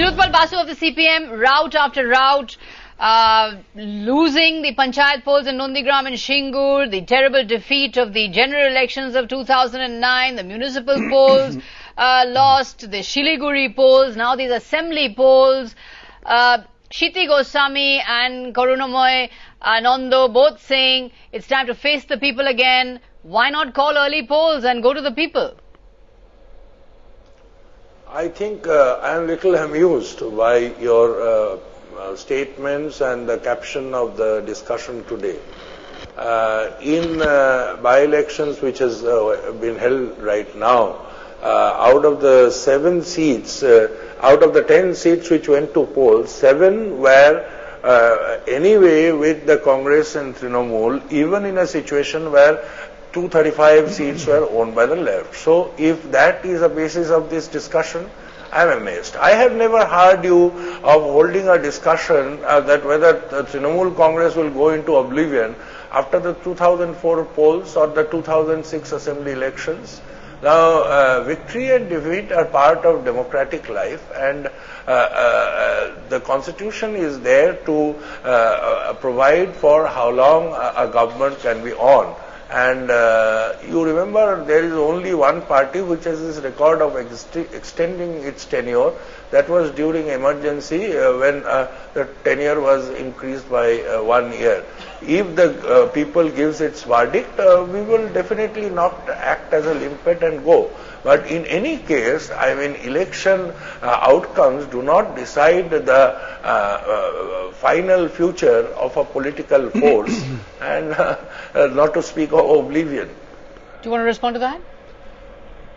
Nilotpal Basu of the CPI-M, route after route, losing the Panchayat polls in Nondigram and Shingur, the terrible defeat of the general elections of 2009, the municipal polls lost, the Shiliguri polls, now these assembly polls. Shiti Goswami and Karunamoy Nando both saying it's time to face the people again. Why not call early polls and go to the people? I think I am a little amused by your statements and the caption of the discussion today. In by-elections which has been held right now, out of the 7 seats, out of the 10 seats which went to polls, 7 were anyway with the Congress and Trinamool, even in a situation where 235 seats were owned by the left. So if that is a basis of this discussion, I am amazed. I have never heard you of holding a discussion that whether the Trinamool Congress will go into oblivion after the 2004 polls or the 2006 assembly elections. Now, victory and defeat are part of democratic life, and the constitution is there to provide for how long a government can be on. And you remember there is only one party which has this record of extending its tenure. That was during emergency when the tenure was increased by 1 year. If the people gives its verdict, we will definitely not act as a limpet and go. But in any case, I mean, election outcomes do not decide the final future of a political force, and not to speak of oblivion. Do you want to respond to that?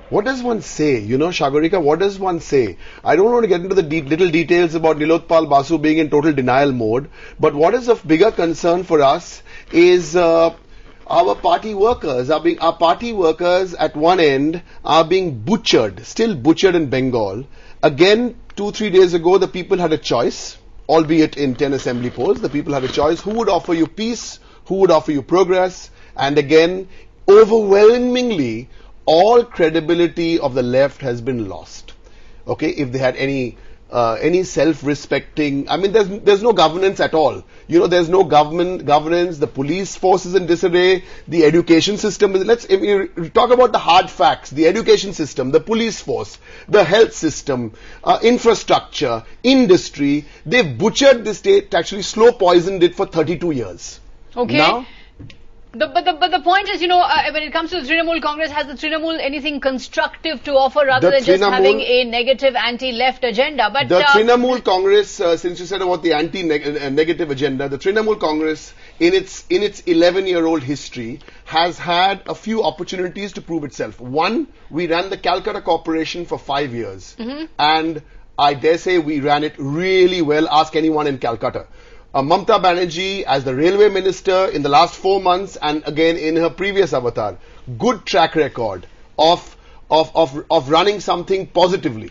What does one say? You know, Shagarika, what does one say? I don't want to get into the little details about Nilotpal Basu being in total denial mode, but what is of bigger concern for us is our party workers at one end are being butchered, still butchered in Bengal. Again, 2-3 days ago, the people had a choice, albeit in 10 assembly polls, the people had a choice who would offer you peace, who would offer you progress, and again, overwhelmingly, all credibility of the left has been lost. Okay, if they had any self-respecting, I mean, there's no governance at all. You know, there's no governance. The police force is in disarray. The education system is. Let's talk about the hard facts. The education system, the police force, the health system, infrastructure, industry. They've butchered the state. Actually, slow poisoned it for 32 years. Okay. Now, But the point is, you know, when it comes to the Trinamool Congress, has the Trinamool anything constructive to offer rather than just having a negative anti-left agenda? But the Trinamool Congress, since you said about the anti-negative agenda, the Trinamool Congress, in its 11-year-old history, has had a few opportunities to prove itself. One, we ran the Calcutta Corporation for 5 years, and I dare say we ran it really well. Ask anyone in Calcutta. Mamta Banerjee as the railway minister in the last 4 months, and again in her previous avatar, good track record of running something positively.